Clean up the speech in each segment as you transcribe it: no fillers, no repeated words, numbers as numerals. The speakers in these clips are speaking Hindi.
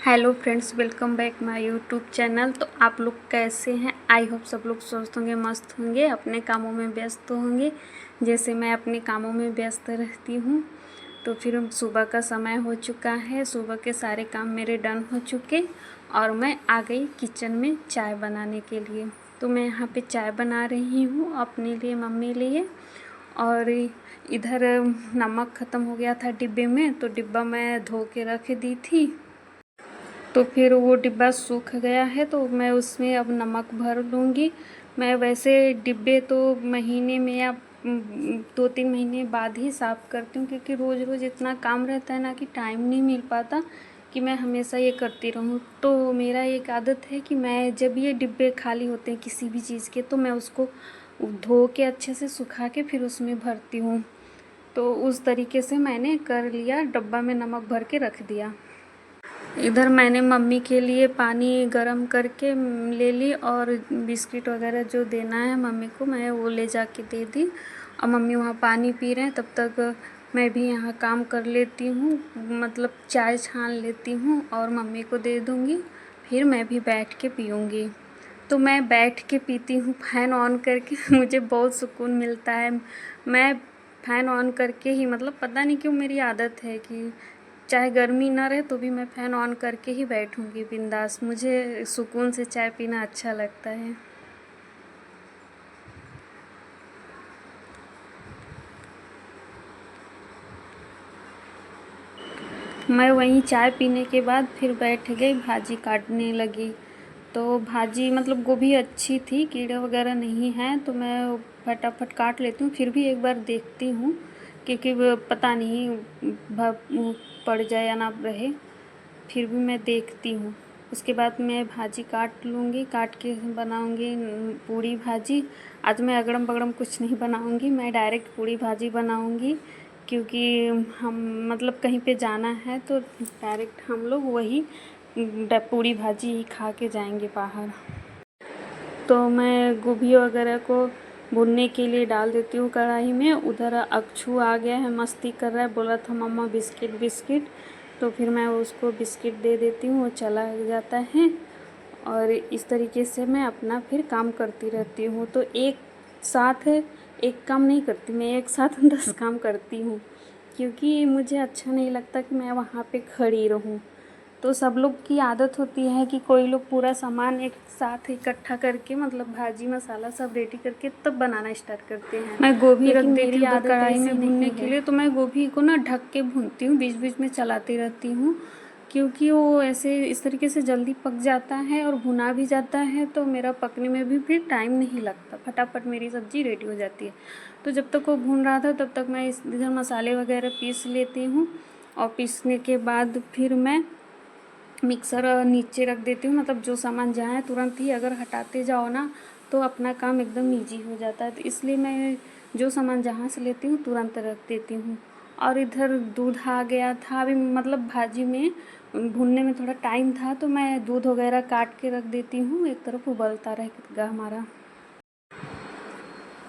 Hello friends, welcome back my YouTube channel. तो आप लोग कैसे हैं? आई होप सब लोग स्वस्थ होंगे, मस्त होंगे, अपने कामों में व्यस्त होंगे जैसे मैं अपने कामों में व्यस्त रहती हूँ। तो फिर सुबह का समय हो चुका है, सुबह के सारे काम मेरे डन हो चुके और मैं आ गई किचन में चाय बनाने के लिए। तो मैं यहाँ पे चाय बना रही हूँ अपने लिए, मम्मी लिए। और इधर नमक ख़त्म हो गया था डिब्बे में, तो डिब्बा मैं धो के रख दी थी। तो फिर वो डिब्बा सूख गया है तो मैं उसमें अब नमक भर लूँगी। मैं वैसे डिब्बे तो महीने में या 2-3 महीने बाद ही साफ़ करती हूँ, क्योंकि रोज़ रोज़ इतना काम रहता है ना कि टाइम नहीं मिल पाता कि मैं हमेशा ये करती रहूँ। तो मेरा एक आदत है कि मैं जब ये डिब्बे खाली होते हैं किसी भी चीज़ के, तो मैं उसको धो के अच्छे से सुखा के फिर उसमें भरती हूँ। तो उस तरीके से मैंने कर लिया, डब्बा में नमक भर के रख दिया। इधर मैंने मम्मी के लिए पानी गरम करके ले ली और बिस्किट वगैरह जो देना है मम्मी को मैं वो ले जाके दे दी। और मम्मी वहाँ पानी पी रहे हैं, तब तक मैं भी यहाँ काम कर लेती हूँ, मतलब चाय छान लेती हूँ और मम्मी को दे दूँगी। फिर मैं भी बैठ के पीऊँगी। तो मैं बैठ के पीती हूँ फ़ैन ऑन करके मुझे बहुत सुकून मिलता है। मैं फ़ैन ऑन करके ही, मतलब पता नहीं क्यों मेरी आदत है कि चाहे गर्मी ना रहे तो भी मैं फ़ैन ऑन करके ही बैठूँगी बिंदास। मुझे सुकून से चाय पीना अच्छा लगता है। मैं वहीं चाय पीने के बाद फिर बैठ गई, भाजी काटने लगी। तो भाजी मतलब गोभी अच्छी थी, कीड़े वगैरह नहीं हैं, तो मैं फटाफट काट लेती हूँ। फिर भी एक बार देखती हूँ, क्योंकि वो पता नहीं पड़ जाए या ना रहे, फिर भी मैं देखती हूँ। उसके बाद मैं भाजी काट लूँगी, काट के बनाऊँगी पूड़ी भाजी। आज मैं अगड़म बगड़म कुछ नहीं बनाऊँगी, मैं डायरेक्ट पूड़ी भाजी बनाऊँगी, क्योंकि हम मतलब कहीं पे जाना है तो डायरेक्ट हम लोग वही पूड़ी भाजी ही खा के जाएंगे बाहर। तो मैं गोभी वगैरह को भुनने के लिए डाल देती हूँ कढ़ाई में। उधर अक्षू आ गया है, मस्ती कर रहा है, बोला था मम्मा बिस्किट बिस्किट, तो फिर मैं उसको बिस्किट दे देती हूँ, वो चला जाता है। और इस तरीके से मैं अपना फिर काम करती रहती हूँ। तो एक साथ एक काम नहीं करती मैं, एक साथ 10 काम करती हूँ, क्योंकि मुझे अच्छा नहीं लगता कि मैं वहाँ पे खड़ी रहूँ। तो सब लोग की आदत होती है कि कोई लोग पूरा सामान एक साथ इकट्ठा करके, मतलब भाजी मसाला सब रेडी करके तब बनाना स्टार्ट करते हैं। मैं गोभी रख देती हूँ उधर कढ़ाई में भूनने के लिए, तो मैं गोभी को ना ढक के भूनती हूँ, बीच बीच में चलाती रहती हूँ, क्योंकि वो ऐसे इस तरीके से जल्दी पक जाता है और भुना भी जाता है। तो मेरा पकने में भी फिर टाइम नहीं लगता, फटाफट मेरी सब्ज़ी रेडी हो जाती है। तो जब तक वो भून रहा था तब तक मैं इधर मसाले वगैरह पीस लेती हूँ। और पीसने के बाद फिर मैं मिक्सर नीचे रख देती हूँ, मतलब जो सामान जहाँ है तुरंत ही अगर हटाते जाओ ना तो अपना काम एकदम ईजी हो जाता है। तो इसलिए मैं जो सामान जहाँ से लेती हूँ तुरंत रख देती हूँ। और इधर दूध आ गया था अभी, मतलब भाजी में भूनने में थोड़ा टाइम था, तो मैं दूध वगैरह काट के रख देती हूँ, एक तरफ उबलता रहेगा हमारा।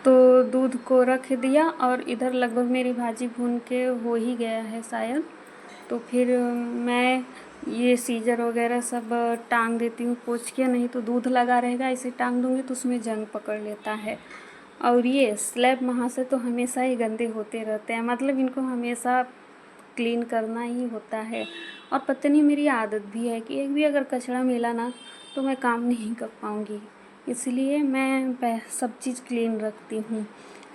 तो दूध को रख दिया और इधर लगभग मेरी भाजी भून के हो ही गया है शायद। तो फिर मैं ये सीजर वगैरह सब टांग देती हूँ पोंछ के, नहीं तो दूध लगा रहेगा, इसे टांग दूँगी तो उसमें जंग पकड़ लेता है। और ये स्लैब वहाँ से तो हमेशा ही गंदे होते रहते हैं, मतलब इनको हमेशा क्लीन करना ही होता है। और पता नहीं मेरी आदत भी है कि एक भी अगर कचरा मिला ना तो मैं काम नहीं कर पाऊँगी, इसलिए मैं सब चीज़ क्लीन रखती हूँ।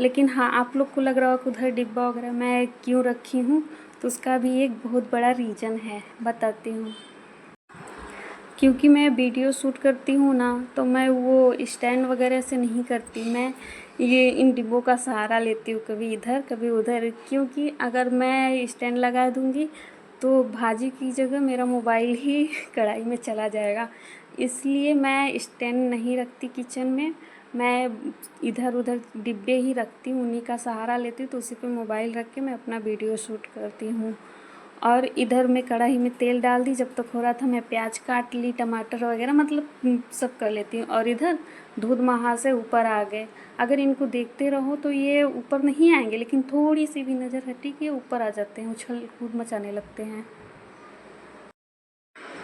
लेकिन हाँ, आप लोग को लग रहा होगा उधर डिब्बा वगैरह मैं क्यों रखी हूँ, तो उसका भी एक बहुत बड़ा रीज़न है, बताती हूँ। क्योंकि मैं वीडियो शूट करती हूँ ना, तो मैं वो स्टैंड वगैरह से नहीं करती, मैं ये इन डिब्बों का सहारा लेती हूँ, कभी इधर कभी उधर। क्योंकि अगर मैं स्टैंड लगा दूँगी तो भाजी की जगह मेरा मोबाइल ही कढ़ाई में चला जाएगा, इसलिए मैं स्टैंड नहीं रखती किचन में। मैं इधर उधर डिब्बे ही रखती हूँ, उन्हीं का सहारा लेती हूँ, तो उसी पे मोबाइल रख के मैं अपना वीडियो शूट करती हूँ। और इधर मैं कढ़ाई में तेल डाल दी, जब तक हो रहा था मैं प्याज काट ली, टमाटर वगैरह, मतलब सब कर लेती हूँ। और इधर दूध वहाँ से ऊपर आ गए, अगर इनको देखते रहो तो ये ऊपर नहीं आएंगे, लेकिन थोड़ी सी भी नज़र हटी कि ये ऊपर आ जाते हैं, उछल कूद मचाने लगते हैं।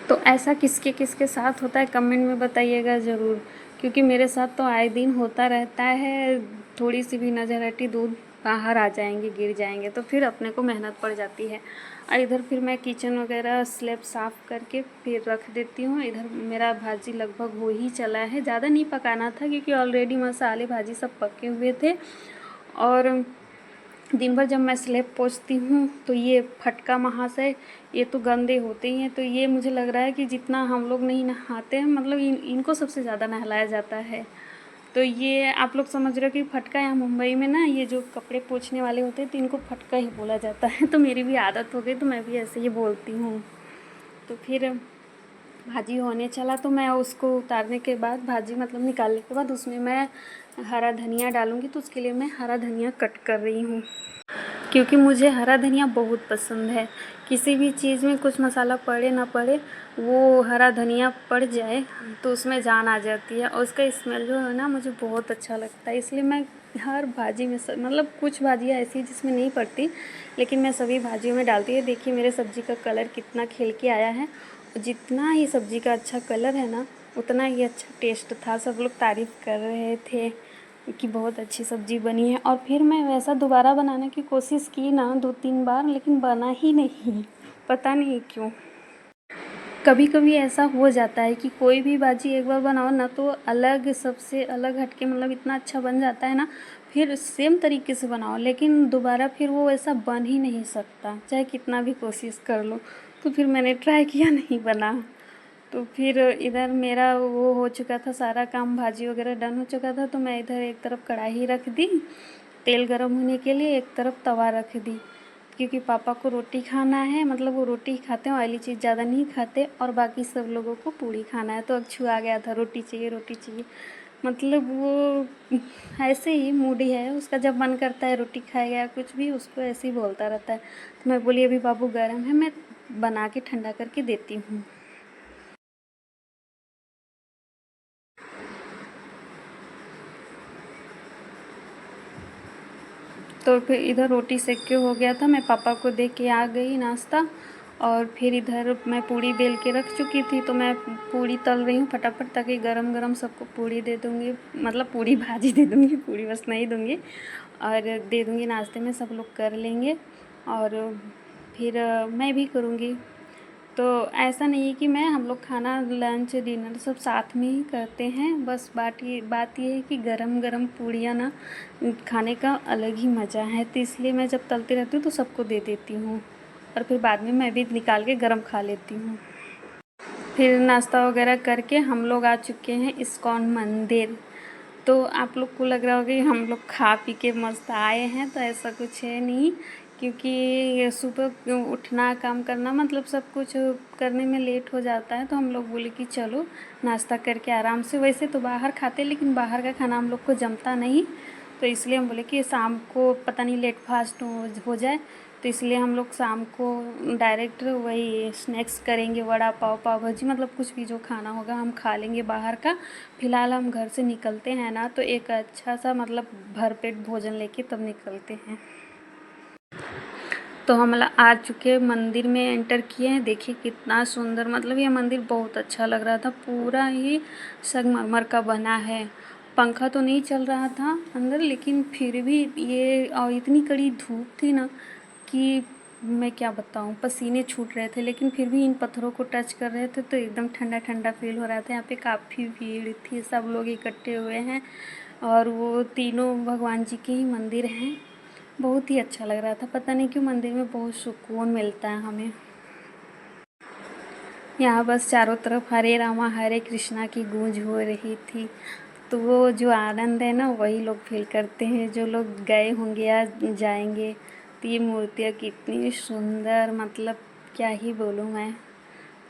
तो ऐसा किसके किसके साथ होता है कमेंट में बताइएगा ज़रूर, क्योंकि मेरे साथ तो आए दिन होता रहता है। थोड़ी सी भी नज़र हटी दूध बाहर आ जाएंगे, गिर जाएंगे, तो फिर अपने को मेहनत पड़ जाती है। और इधर फिर मैं किचन वगैरह स्लैब साफ़ करके फिर रख देती हूँ। इधर मेरा भाजी लगभग हो ही चला है, ज़्यादा नहीं पकाना था क्योंकि ऑलरेडी मसाले भाजी सब पके हुए थे। और दिन भर जब मैं स्लैब पोंछती हूँ तो ये फटका महाशय ये तो गंदे होते ही हैं, तो ये मुझे लग रहा है कि जितना हम लोग नहीं नहाते हैं, मतलब इनको सबसे ज़्यादा नहलाया जाता है। तो ये आप लोग समझ रहे हो कि फटका यहाँ मुंबई में ना, ये जो कपड़े पोंछने वाले होते हैं तो इनको फटका ही बोला जाता है। तो मेरी भी आदत हो गई, तो मैं भी ऐसे ही बोलती हूँ। तो फिर भाजी होने चला तो मैं उसको उतारने के बाद, भाजी मतलब निकालने के बाद, उसमें मैं हरा धनिया डालूँगी। तो उसके लिए मैं हरा धनिया कट कर रही हूँ, क्योंकि मुझे हरा धनिया बहुत पसंद है। किसी भी चीज़ में कुछ मसाला पड़े ना पड़े, वो हरा धनिया पड़ जाए तो उसमें जान आ जाती है, और उसका स्मेल जो है ना मुझे बहुत अच्छा लगता है। इसलिए मैं हर भाजी में मतलब कुछ भाजियाँ ऐसी जिसमें नहीं पड़ती, लेकिन मैं सभी भाजियों में डालती है। देखिए मेरे सब्ज़ी का कलर कितना खिल के आया है। जितना ही सब्ज़ी का अच्छा कलर है ना, उतना ही अच्छा टेस्ट था। सब लोग तारीफ़ कर रहे थे कि बहुत अच्छी सब्ज़ी बनी है। और फिर मैं वैसा दोबारा बनाने की कोशिश की ना 2-3 बार, लेकिन बना ही नहीं, पता नहीं क्यों। कभी कभी ऐसा हो जाता है कि कोई भी भाजी एक बार बनाओ ना तो अलग, सबसे अलग हटके मतलब इतना अच्छा बन जाता है ना, फिर सेम तरीके से बनाओ लेकिन दोबारा फिर वो ऐसा बन ही नहीं सकता, चाहे कितना भी कोशिश कर लो। तो फिर मैंने ट्राई किया, नहीं बना। तो फिर इधर मेरा वो हो चुका था, सारा काम भाजी वगैरह डन हो चुका था। तो मैं इधर एक तरफ कढ़ाई रख दी तेल गरम होने के लिए, एक तरफ तवा रख दी, क्योंकि पापा को रोटी खाना है, मतलब वो रोटी ही खाते हैं, ऑयली चीज़ ज़्यादा नहीं खाते, और बाकी सब लोगों को पूड़ी खाना है। तो अक्षु आ गया था, रोटी चाहिए रोटी चाहिए, मतलब वो ऐसे ही मूडी है उसका, जब मन करता है रोटी खाएगा या कुछ भी, उसको ऐसे ही बोलता रहता है। तो मैं बोली अभी बाबू गर्म है, मैं बना के ठंडा करके देती हूँ। तो फिर इधर रोटी सेक के हो गया था, मैं पापा को दे के आ गई नाश्ता। और फिर इधर मैं पूड़ी बेल के रख चुकी थी, तो मैं पूड़ी तल रही हूँ फटाफट, ताकि गरम गरम सबको पूड़ी दे दूँगी, मतलब पूड़ी भाजी दे दूँगी, पूड़ी बस नहीं दूँगी, और दे दूँगी नाश्ते में, सब लोग कर लेंगे। और फिर मैं भी करूँगी। तो ऐसा नहीं है कि मैं, हम लोग खाना लंच डिनर सब साथ में ही करते हैं। बस बात ये है कि गरम गरम पूड़ियाँ ना खाने का अलग ही मज़ा है, तो इसलिए मैं जब तलती रहती हूँ तो सबको दे देती हूँ, और फिर बाद में मैं भी निकाल के गरम खा लेती हूँ। फिर नाश्ता वगैरह करके हम लोग आ चुके हैं इस्कॉन मंदिर। तो आप लोग को लग रहा होगा कि हम लोग खा पी के मस्त आए हैं, तो ऐसा कुछ है नहीं, क्योंकि ये सुबह उठना, काम करना, मतलब सब कुछ करने में लेट हो जाता है। तो हम लोग बोले कि चलो नाश्ता करके आराम से, वैसे तो बाहर खाते, लेकिन बाहर का खाना हम लोग को जमता नहीं, तो इसलिए हम बोले कि शाम को पता नहीं लेट फास्ट हो जाए, तो इसलिए हम लोग शाम को डायरेक्ट वही स्नैक्स करेंगे, वड़ा पाव, पाव भाजी, मतलब कुछ भी जो खाना होगा हम खा लेंगे बाहर का। फ़िलहाल हम घर से निकलते हैं ना, तो एक अच्छा सा मतलब भरपेट भोजन लेके तब निकलते हैं। तो हम आ चुके मंदिर में, एंटर किए हैं। देखिए कितना सुंदर, मतलब ये मंदिर बहुत अच्छा लग रहा था, पूरा ही संगमरमर का बना है। पंखा तो नहीं चल रहा था अंदर, लेकिन फिर भी ये, और इतनी कड़ी धूप थी ना कि मैं क्या बताऊँ, पसीने छूट रहे थे, लेकिन फिर भी इन पत्थरों को टच कर रहे थे तो एकदम ठंडा ठंडा फील हो रहा था। यहाँ पे काफ़ी भीड़ थी, सब लोग इकट्ठे हुए हैं, और वो तीनों भगवान जी के ही मंदिर हैं। बहुत ही अच्छा लग रहा था, पता नहीं क्यों मंदिर में बहुत सुकून मिलता है हमें। यहाँ बस चारों तरफ हरे रामा हरे कृष्णा की गूंज हो रही थी। तो वो जो आनंद है ना, वही लोग फील करते हैं जो लोग गए होंगे या जाएंगे। तो ये मूर्तियाँ कितनी सुंदर, मतलब क्या ही बोलूँ मैं।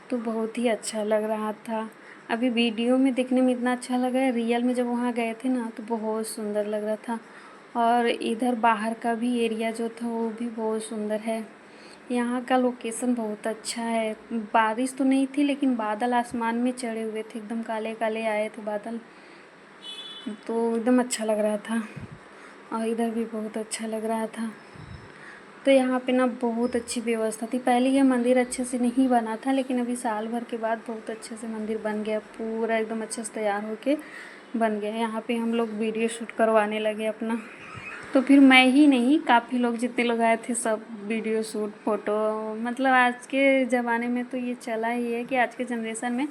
तो बहुत ही अच्छा लग रहा था। अभी वीडियो में देखने में इतना अच्छा लगा है, रियल में जब वहाँ गए थे ना तो बहुत सुंदर लग रहा था। और इधर बाहर का भी एरिया जो था वो भी बहुत सुंदर है। यहाँ का लोकेशन बहुत अच्छा है। बारिश तो नहीं थी, लेकिन बादल आसमान में चढ़े हुए थे, एकदम काले काले आए थे बादल, तो एकदम अच्छा लग रहा था। और इधर भी बहुत अच्छा लग रहा था। तो यहाँ पे ना बहुत अच्छी व्यवस्था थी। पहले ये मंदिर अच्छे से नहीं बना था, लेकिन अभी साल भर के बाद बहुत अच्छे से मंदिर बन गया, पूरा एकदम अच्छे से तैयार होके बन गया। यहाँ पे हम लोग वीडियो शूट करवाने लगे अपना। तो फिर मैं ही नहीं, काफ़ी लोग जितने लोग आए थे सब वीडियो शूट फ़ोटो, मतलब आज के ज़माने में तो ये चला ही है कि आज के जनरेशन में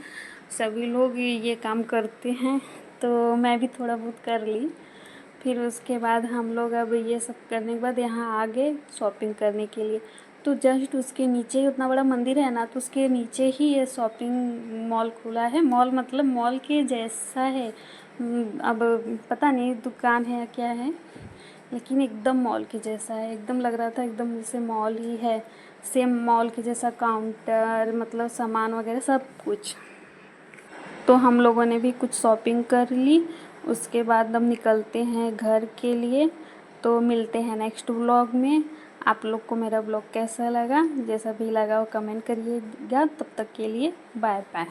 सभी लोग ये काम करते हैं, तो मैं भी थोड़ा बहुत कर ली। फिर उसके बाद हम लोग अब ये सब करने के बाद यहाँ आ गए शॉपिंग करने के लिए। तो जस्ट उसके नीचे ही उतना बड़ा मंदिर है ना, तो उसके नीचे ही ये शॉपिंग मॉल खुला है। मॉल मतलब मॉल के जैसा है, अब पता नहीं दुकान है या क्या है, लेकिन एकदम मॉल के जैसा है। एकदम लग रहा था एकदम जैसे मॉल ही है, सेम मॉल के जैसा काउंटर, मतलब सामान वगैरह सब कुछ। तो हम लोगों ने भी कुछ शॉपिंग कर ली। उसके बाद हम निकलते हैं घर के लिए। तो मिलते हैं नेक्स्ट व्लॉग में। आप लोग को मेरा व्लॉग कैसा लगा, जैसा भी लगा वो कमेंट करिएगा। तब तक के लिए बाय बाय।